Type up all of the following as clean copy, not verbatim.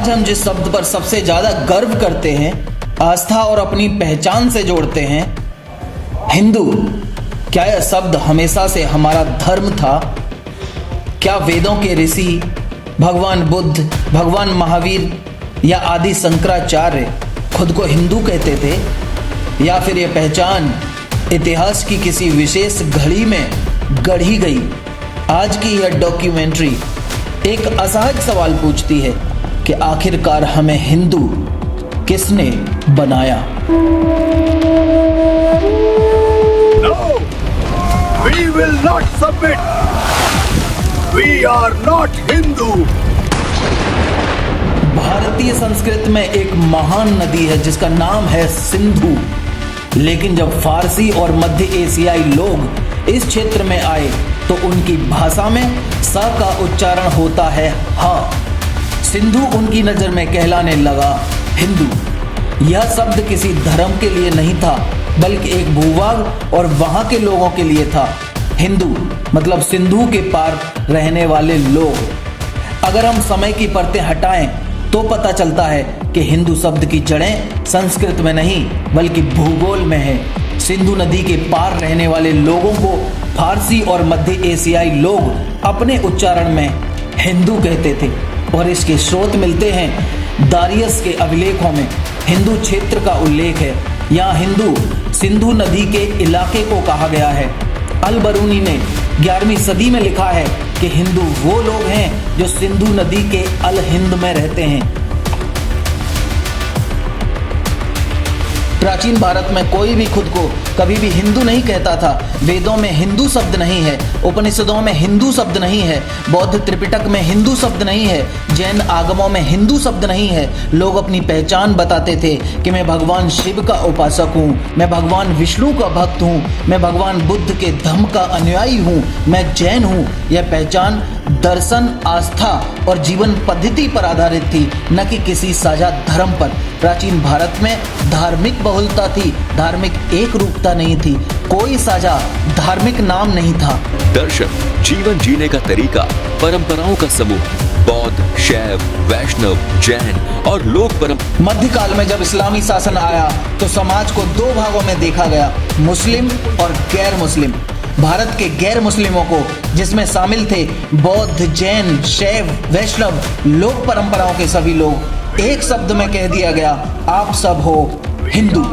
आज हम जिस शब्द पर सबसे ज्यादा गर्व करते हैं, आस्था और अपनी पहचान से जोड़ते हैं, हिंदू, क्या यह शब्द हमेशा से हमारा धर्म था? क्या वेदों के ऋषि भगवान बुद्ध, भगवान महावीर या आदि शंकराचार्य खुद को हिंदू कहते थे? या फिर यह पहचान इतिहास की किसी विशेष घड़ी में गढ़ी गई? आज की यह डॉक्यूमेंट्री एक असहज सवाल पूछती है कि आखिरकार हमें हिंदू किसने बनाया? No, we will not submit. We are not Hindu. भारतीय संस्कृत में एक महान नदी है जिसका नाम है सिंधु। लेकिन जब फारसी और मध्य एशियाई लोग इस क्षेत्र में आए तो उनकी भाषा में स का उच्चारण होता है हा। सिंधु उनकी नजर में कहलाने लगा हिंदू। यह शब्द किसी धर्म के लिए नहीं था, बल्कि एक भूभाग और वहां के लोगों के लिए था। हिंदू मतलब सिंधु के पार रहने वाले लोग। अगर हम समय की परतें हटाएं तो पता चलता है कि हिंदू शब्द की जड़ें संस्कृत में नहीं बल्कि भूगोल में है। सिंधु नदी के पार रहने वाले लोगों को फारसी और मध्य एशियाई लोग अपने उच्चारण में हिंदू कहते थे और इसके स्रोत मिलते हैं दारियस के अभिलेखों में। हिंदू क्षेत्र का उल्लेख है। यहाँ हिंदू सिंधु नदी के इलाके को कहा गया है। अल बरूनी ने 11वीं सदी में लिखा है कि हिंदू वो लोग हैं जो सिंधु नदी के अल हिंद में रहते हैं। प्राचीन भारत में कोई भी खुद को कभी भी हिंदू नहीं कहता था। वेदों में हिंदू शब्द नहीं है, उपनिषदों में हिंदू शब्द नहीं है, बौद्ध त्रिपिटक में हिंदू शब्द नहीं है, जैन आगमों में हिंदू शब्द नहीं है। लोग अपनी पहचान बताते थे कि मैं भगवान शिव का उपासक हूँ, मैं भगवान विष्णु का भक्त हूँ, मैं भगवान बुद्ध के धम्म का अनुयायी हूँ, मैं जैन हूँ। यह पहचान दर्शन, आस्था और जीवन पद्धति पर आधारित थी, न कि किसी साझा धर्म पर। प्राचीन भारत में धार्मिक बहुलता थी, धार्मिक एक रूपता नहीं थी, कोई साझा धार्मिक नाम नहीं था। दर्शन, जीवन जीने का तरीका, परंपराओं का समूह, बौद्ध, शैव, वैष्णव, जैन और लोक परंपरा। मध्यकाल में जब इस्लामी शासन आया तो समाज को दो भागों में देखा गया, मुस्लिम और गैर मुस्लिम। भारत के गैर मुस्लिमों को, जिसमें शामिल थे बौद्ध, जैन, शैव, वैष्णव, लोक परंपराओं के सभी लोग, एक शब्द में कह दिया गया, आप सब हो हिंदू।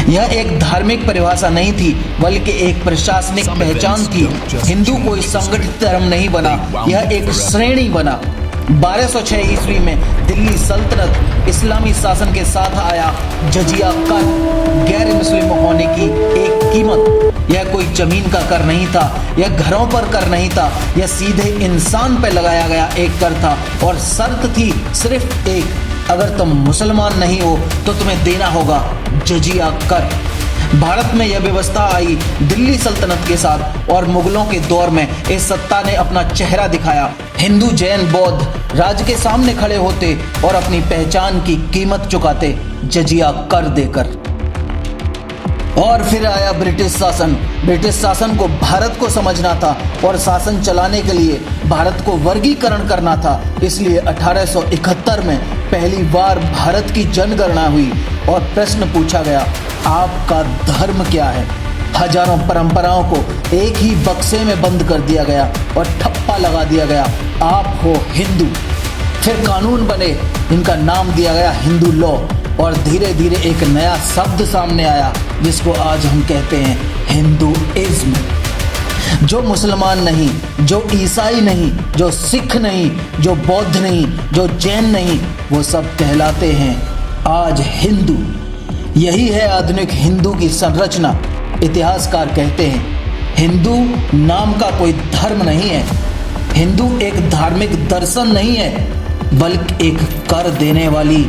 यह एक धार्मिक परिभाषा नहीं थी बल्कि एक प्रशासनिक पहचान थी। हिंदू कोई संगठित धर्म नहीं बना, यह एक श्रेणी बना। 1206 ईस्वी में दिल्ली सल्तनत इस्लामी शासन के साथ आया। जजिया कर, गैर मुस्लिम होने की एक कीमत। यह कोई जमीन का कर नहीं था, यह घरों पर कर नहीं था, यह सीधे इंसान पर लगाया गया एक कर था और शर्त थी सिर्फ एक, अगर तुम मुसलमान नहीं हो तो तुम्हें देना होगा जजिया कर। भारत में यह व्यवस्था आई दिल्ली सल्तनत के साथ और मुगलों के दौर में इस सत्ता ने अपना चेहरा दिखाया। हिंदू, जैन, बौद्ध राज्य के सामने खड़े होते और अपनी पहचान की कीमत चुकाते जजिया कर देकर। और फिर आया ब्रिटिश शासन। ब्रिटिश शासन को भारत को समझना था और शासन चलाने के लिए भारत को वर्गीकरण करना था। इसलिए 1871 में पहली बार भारत की जनगणना हुई और प्रश्न पूछा गया, आपका धर्म क्या है? हजारों परंपराओं को एक ही बक्से में बंद कर दिया गया और ठप्पा लगा दिया गया, आप हो हिंदू। फिर कानून बने, इनका नाम दिया गया हिंदू लॉ और धीरे धीरे एक नया शब्द सामने आया जिसको आज हम कहते हैं हिंदुइज्म। जो मुसलमान नहीं, जो ईसाई नहीं, जो सिख नहीं, जो बौद्ध नहीं, जो जैन नहीं, वो सब कहलाते हैं आज हिंदू। यही है आधुनिक हिंदू की संरचना। इतिहासकार कहते हैं हिंदू नाम का कोई धर्म नहीं है, हिंदू एक धार्मिक दर्शन नहीं है बल्कि एक कर देने वाली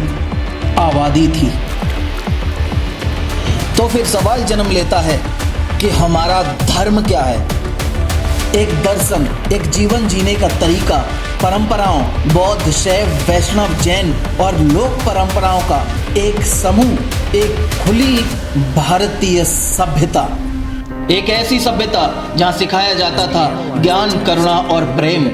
आबादी थी। तो फिर सवाल जन्म लेता है कि हमारा धर्म क्या है? एक दर्शन, एक जीवन जीने का तरीका, परंपराओं, बौद्ध, शैव, वैष्णव, जैन और लोक परंपराओं का एक समूह, एक खुली भारतीय सभ्यता। एक ऐसी सभ्यता जहां सिखाया जाता था ज्ञान, करुणा और प्रेम।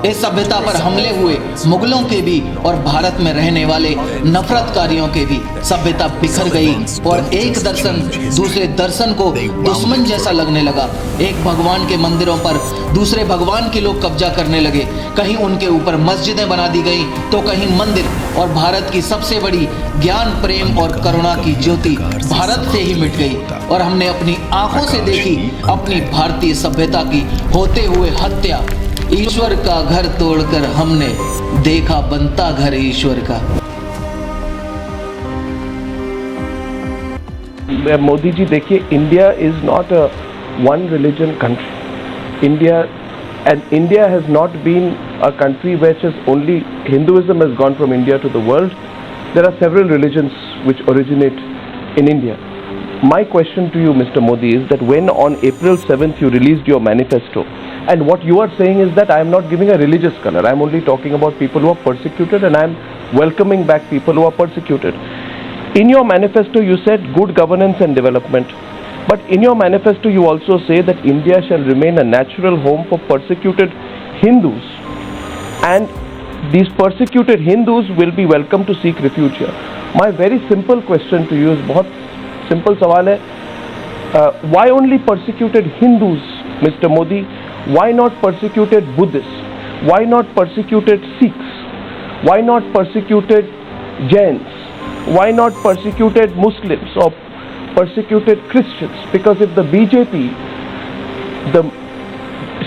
इस सभ्यता पर हमले हुए मुगलों के भी और भारत में रहने वाले नफरतकारियों के भी सभ्यता बिखर गई और एक दर्शन दूसरे दर्शन को दुश्मन जैसा लगने लगा। एक भगवान के मंदिरों पर दूसरे भगवान के लोग कब्जा करने लगे। कहीं उनके ऊपर मस्जिदें बना दी गई तो कहीं मंदिर, और भारत की सबसे बड़ी ज्ञान, प्रेम और करुणा की ज्योति भारत से ही मिट गई। और हमने अपनी आंखों से देखी अपनी भारतीय सभ्यता की होते हुए हत्या। ईश्वर का घर तोड़कर हमने देखा बनता घर ईश्वर का। मोदी जी देखिए, India is not a one religion country. India has not been a country which is only Hinduism has gone from India to the world. There are several religions which originate in India. My question to you, Mr. Modi, is that when on April 7th you released your manifesto, and what you are saying is that I am not giving a religious color, I am only talking about people who are persecuted, and I am welcoming back people who are persecuted. In your manifesto you said good governance and development, but in your manifesto you also say that India shall remain a natural home for persecuted Hindus, and these persecuted Hindus will be welcome to seek refuge here. My very simple question to you is बहुत simple सवाल है, why only persecuted Hindus, Mr. Modi? Why not persecuted Buddhists? Why not persecuted Sikhs? Why not persecuted Jains? Why not persecuted Muslims or persecuted Christians? Because if the BJP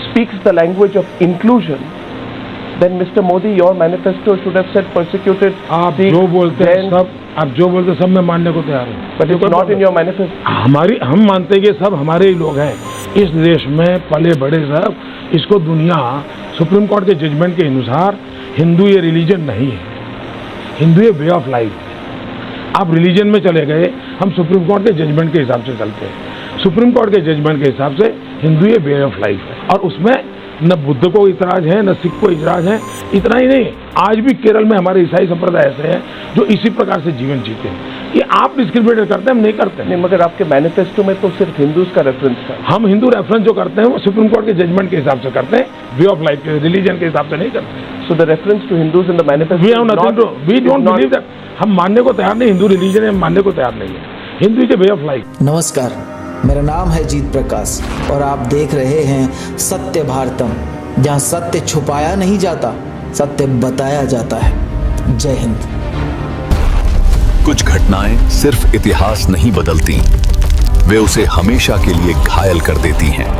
speaks the language of inclusion, then Mr. Modi, your manifesto should have said persecuted. आप जो बोलते हैं सब मैं मानने को तैयार हूँ, but it's not in your manifesto. हम मानते हैं कि सब हमारे ही लोग हैं, इस देश में पले बड़े सब। इसको दुनिया सुप्रीम कोर्ट के जजमेंट के अनुसार हिंदू ये रिलीजन नहीं है, हिंदू ये वे ऑफ लाइफ। आप रिलीजन में चले गए, हम सुप्रीम कोर्ट के जजमेंट के हिसाब से चलते हैं। सुप्रीम कोर्ट के जजमेंट के हिसाब से हिंदू ये वे ऑफ लाइफ है, और उसमें न बुद्ध को इतराज है, न सिख को इतराज है। इतना ही नहीं, आज भी केरल में हमारे ईसाई संप्रदाय ऐसे हैं जो इसी प्रकार से जीवन जीते हैं। ये आप डिस्क्रिमिनेट करते हैं, हम नहीं करते नहीं, मगर आपके मैनिफेस्टो में तो सिर्फ हिंदूज का रेफरेंस था। हम हिंदू रेफरेंस जो करते हैं वो सुप्रीम कोर्ट के जजमेंट के हिसाब से करते हैं, वे ऑफ लाइफ के रिलीजन के हिसाब से नहीं करते। So the reference to Hindus in the manifesto, we don't believe that. हम मानने को तैयार नहीं, हिंदू रिलीजन है, हम मानने को तैयार नहीं है। Hindu is way of life. नमस्कार, मेरा नाम है जीत प्रकाश और आप देख रहे हैं सत्य भारतम, जहां सत्य छुपाया नहीं जाता, सत्य बताया जाता है। जय हिंद। कुछ घटनाएं सिर्फ इतिहास नहीं बदलती, वे उसे हमेशा के लिए घायल कर देती हैं।